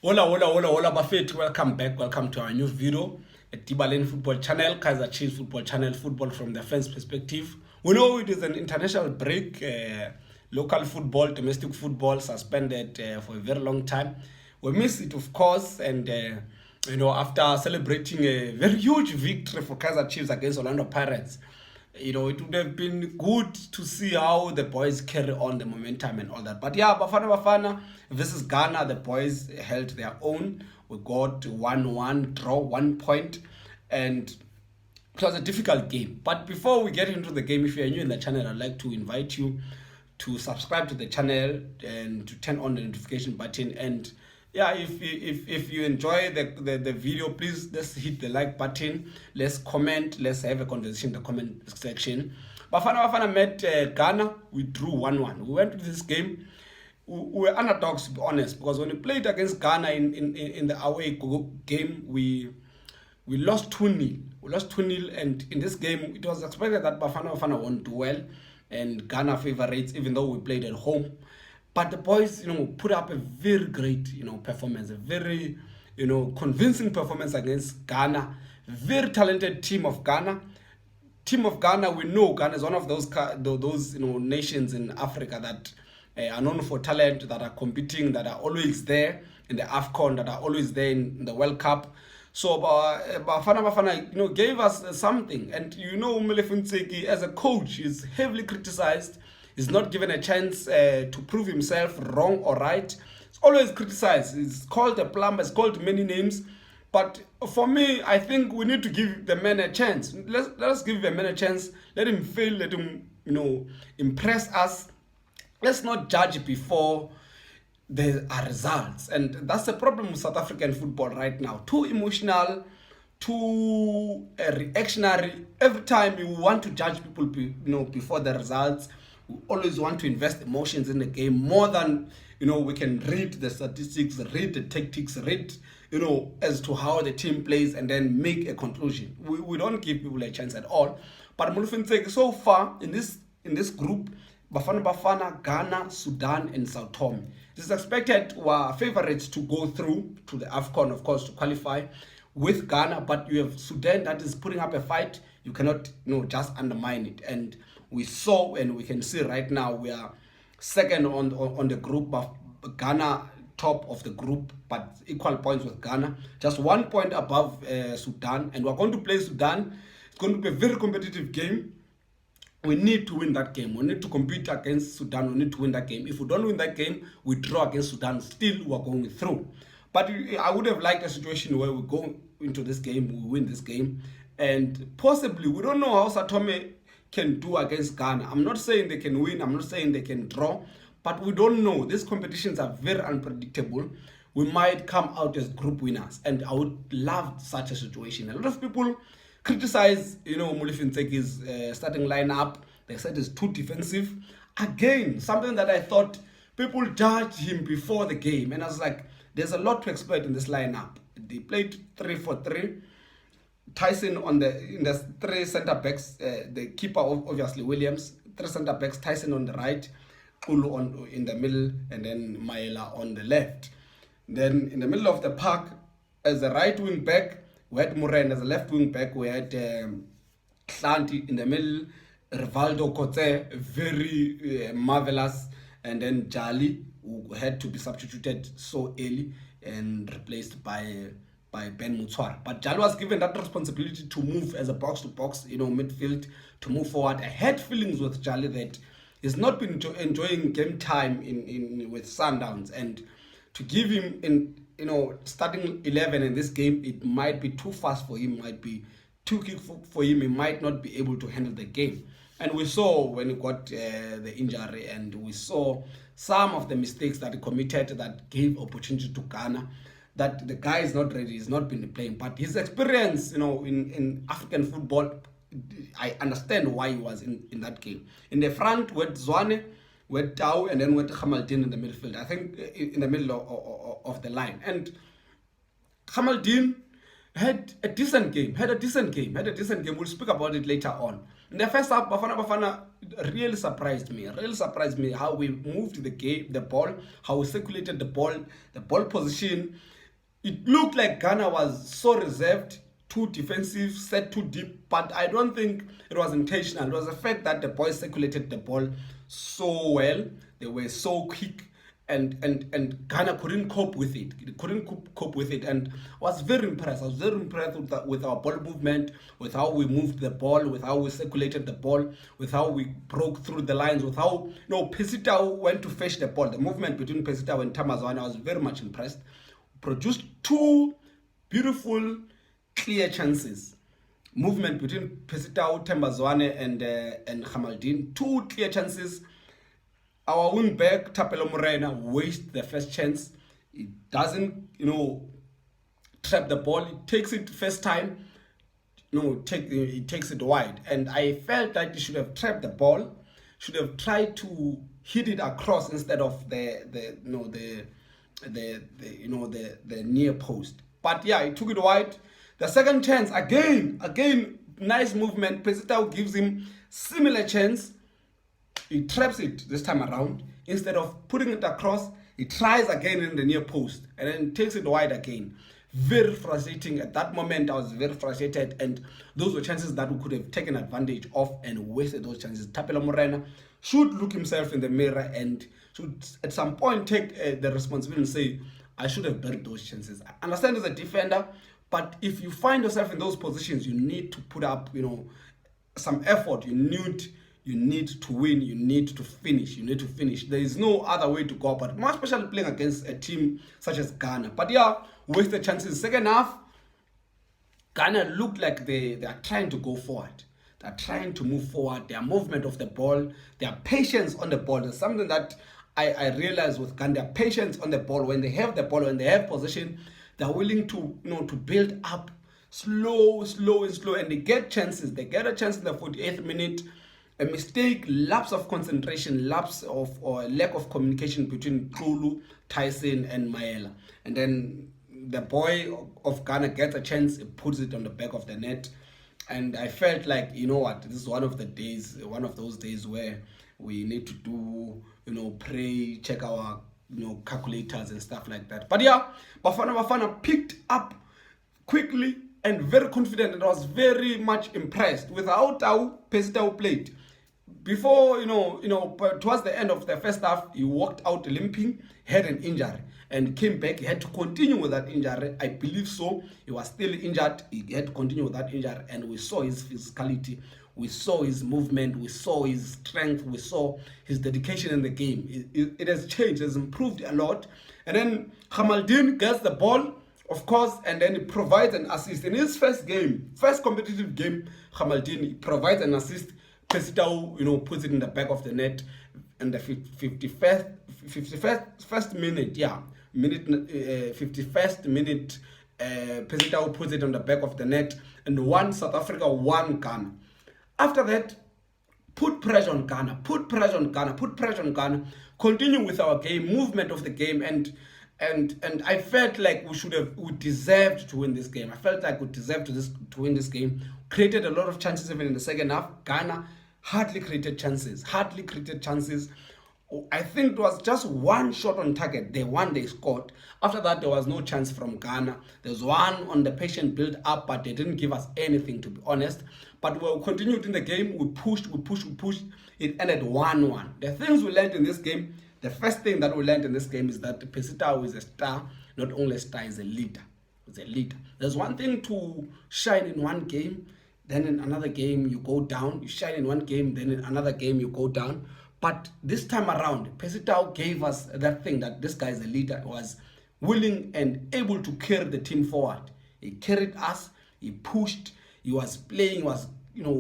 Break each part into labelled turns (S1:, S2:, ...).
S1: Hola, hola, hola, hola, Buffet. Welcome back. Welcome to our new video at Dibalen Football Channel, Kaiser Chiefs Football Channel, football from the fans' perspective. We know it is an international break. Local football, domestic football suspended for a very long time. We miss it, of course, and after celebrating a very huge victory for Kaiser Chiefs against Orlando Pirates, it would have been good to see how the boys carry on the momentum and all that. But yeah, Bafana Bafana versus Ghana, the boys held their own. We got 1-1 draw, 1 point, and it was a difficult game. But before we get into the game, if you're new in the channel, I'd like to invite you to subscribe to the channel and to turn on the notification button. And yeah, if you enjoy the video, please let's hit the like button, let's comment, let's have a conversation in the comment section. Bafana met Ghana. We drew 1-1. We went to this game, we were underdogs, to be honest, because when we played against Ghana in the away game, we lost 2-0. We lost 2-0, and in this game, it was expected that Bafana won't do well, and Ghana favorites, even though we played at home. But the boys, put up a very great, performance, a very, convincing performance against Ghana. Very talented team of Ghana. Team of Ghana, we know Ghana is one of those nations in Africa that are known for talent, that are competing, that are always there in the AFCON, that are always there in the World Cup. So Bafana, gave us something. And Ntseki, as a coach, is heavily criticized. He's not given a chance to prove himself wrong or right. It's always criticized. It's called a plumber. It's called many names. But for me, I think we need to give the man a chance. Let us give the man a chance. Let him fail. Let him, impress us. Let's not judge before there are results. And that's the problem with South African football right now. Too emotional, too reactionary. Every time you want to judge people before the results, we always want to invest emotions in the game more than we can read the statistics, read the tactics, read as to how the team plays, and then make a conclusion. We don't give people a chance at all. But Ntseki, so far in this group, Bafana, Ghana, Sudan, and Sao Tome, it is expected were favorites to go through to the AFCON, of course, to qualify with Ghana. But you have Sudan that is putting up a fight. You cannot just undermine it. And we saw, and we can see right now, we are second on the group, of Ghana top of the group, but equal points with Ghana, just 1 point above Sudan. And we're going to play Sudan. It's going to be a very competitive game. We need to win that game. We need to compete against Sudan. We need to win that game. If we don't win that game, we draw against Sudan, still we're going through. But I would have liked a situation where we go into this game, we win this game, and possibly, we don't know how Sao Tome can do against Ghana. I'm not saying they can win, I'm not saying they can draw, but we don't know. These competitions are very unpredictable. We might come out as group winners, and I would love such a situation. A lot of people criticize, Ntsheki's starting lineup. They said it's too defensive. Again, something that I thought people judged him before the game, and I was like, there's a lot to expect in this lineup. They played 3-4-3. Tyson in the three center backs, the keeper obviously Williams, three center backs, Tyson on the right, Ulu in the middle, and then Maela on the left. Then in the middle of the park, as a right wing back, we had Muren. As a left wing back, we had Hlanti in the middle, Rivaldo Kotze, very marvelous, and then Jali, who had to be substituted so early and replaced by Ben Mutswara. But Jali was given that responsibility to move as a box-to-box, midfield, to move forward. I had feelings with Jali that he's not been enjoying game time in with Sundowns, and to give him starting 11 in this game, it might be too fast for him, might be too quick for him. He might not be able to handle the game. And we saw when he got the injury, and we saw some of the mistakes that he committed that gave opportunity to Ghana, that the guy is not ready, he's not been playing. But his experience, in African football, I understand why he was in that game. In the front, with Zwane, with Tau, and then with Hamaldin in the midfield. I think in the middle of the line. And Hamaldin had a decent game. We'll speak about it later on. In the first half, Bafana really surprised me. Really surprised me how we moved the ball, how we circulated the ball position. It looked like Ghana was so reserved, too defensive, set too deep, but I don't think it was intentional. It was the fact that the boys circulated the ball so well. They were so quick, and Ghana couldn't cope with it. It couldn't cope with it, and I was very impressed. I was very impressed with our ball movement, with how we moved the ball, with how we circulated the ball, with how we broke through the lines, with how Percy Tau went to fetch the ball. The movement between Percy Tau and Tamazwane, I was very much impressed. Produced two beautiful, clear chances. Movement between Percy Tau, Tambazwane, and Hamaldin. Two clear chances. Our wing back, Tapelo Morena, wastes the first chance. It doesn't, trap the ball. It takes it first time. It takes it wide. And I felt like he should have trapped the ball, should have tried to hit it across instead of the near post. But yeah, he took it wide. The second chance, again, nice movement. Percy Tau gives him similar chance. He traps it this time around. Instead of putting it across, he tries again in the near post and then takes it wide again. Very frustrating. At that moment, I was very frustrated, and those were chances that we could have taken advantage of and wasted those chances. Tapelo Morena should look himself in the mirror and should at some point take the responsibility and say, I should have buried those chances. I understand as a defender, but if you find yourself in those positions, you need to put up, some effort. You need to win. You need to finish. There is no other way to go, but more especially playing against a team such as Ghana. But yeah, wasted chances. Second half, Ghana looked like they are trying to go forward. They're trying to move forward. Their movement of the ball, their patience on the ball. There's something that I realized with Ghana. Their patience on the ball. When they have the ball, when they have possession, they're willing to to build up slow, and they get chances. They get a chance in the 48th minute. A mistake, lapse of concentration, lapse of or lack of communication between Kulu, Tyson, and Maela. And then the boy of Ghana gets a chance, puts it on the back of the net. And I felt like, this is one of those days where we need to do, pray, check our, calculators and stuff like that. But yeah, Bafana Bafana picked up quickly and very confident, and I was very much impressed with how Percy Tau played. Before, but towards the end of the first half, he walked out limping, had an injury, and came back. He had to continue with that injury. I believe so. He was still injured. He had to continue with that injury, and we saw his physicality. We saw his movement. We saw his strength. We saw his dedication in the game. It has changed. It has improved a lot. And then Hamaldin gets the ball, of course, and then he provides an assist. In his first competitive game, Hamaldin provides an assist. Percy Tau, puts it in the back of the net in the 51st minute. 51st minute. Percy Tau puts it on the back of the net, and one South Africa, one Ghana. After that, put pressure on Ghana. Continue with our game, movement of the game, and I felt like we deserved to win this game. To win this game. Created a lot of chances even in the second half. Ghana hardly created chances. I think it was just one shot on target. The one they scored. After that, there was no chance from Ghana. There was one on the patient build up, but they didn't give us anything, to be honest. But we continued in the game. We pushed. It ended 1-1. The things we learned in this game, the first thing that we learned in this game is that Percy Tau is a star. Not only a star, he's a leader. There's one thing to shine in one game, then in another game you go down. You shine in one game, then in another game you go down. But this time around, Percy Tau gave us that thing that this guy is a leader, was willing and able to carry the team forward. He carried us, he pushed, he was playing,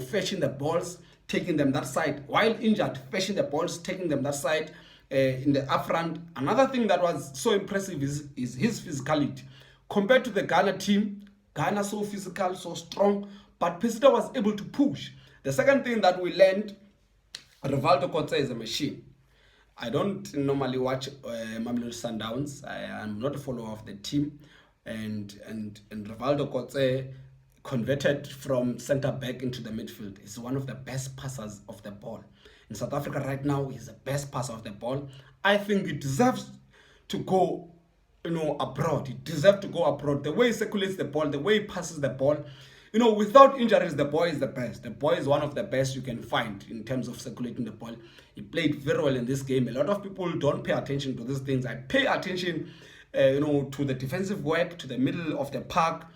S1: fetching the balls, taking them that side. While injured, fetching the balls, taking them that side in the up front. Another thing that was so impressive is his physicality. Compared to the Ghana team, Ghana so physical, so strong, but Percy Tau was able to push. The second thing that we learned, Rivaldo Kotze is a machine. I don't normally watch Mamelodi Sundowns. I am not a follower of the team. And Rivaldo Kotze converted from centre back into the midfield. He's one of the best passers of the ball. in South Africa right now. He's the best passer of the ball. I think he deserves to go, abroad. He deserves to go abroad. The way he circulates the ball, the way he passes the ball, without injuries, the boy is the best. The boy is one of the best you can find in terms of circulating the ball. He played very well in this game. A lot of people don't pay attention to these things. I pay attention, to the defensive work, to the middle of the park.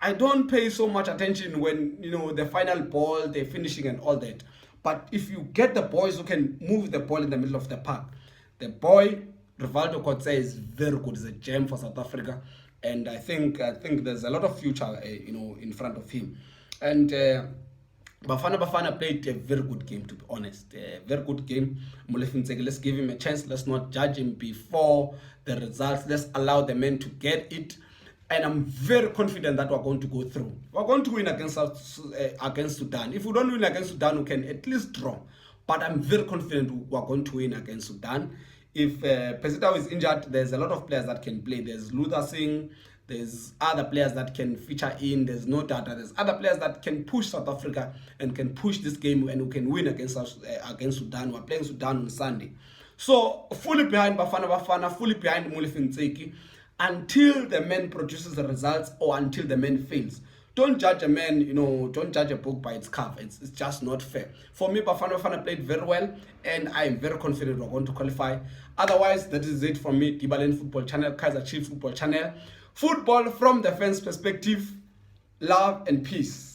S1: I don't pay so much attention when, the final ball, the finishing and all that. But if you get the boys who can move the ball in the middle of the park, the boy, Rivaldo Kotze, is very good. He's a gem for South Africa. And I think there's a lot of future, in front of him. And Bafana Bafana played a very good game, to be honest. A very good game. Ntseki, let's give him a chance. Let's not judge him before the results. Let's allow the men to get it. And I'm very confident that we're going to go through. We're going to win against Sudan. If we don't win against Sudan, we can at least draw. But I'm very confident we're going to win against Sudan. If Percy Tau is injured, there's a lot of players that can play. There's Luther Singh. There's other players that can feature in. There's no doubt that there's other players that can push South Africa and can push this game and who can win against Sudan. We're playing Sudan on Sunday. So fully behind Bafana Bafana, fully behind Ntseki, until the man produces the results or until the man fails. Don't judge a man, don't judge a book by its cover. It's just not fair. For me, Bafana Bafana played very well, and I'm very confident we're going to qualify. Otherwise, that is it from me, Tibalen Football Channel, Kaizer Chiefs Football Channel. Football from the fans' perspective. Love and peace.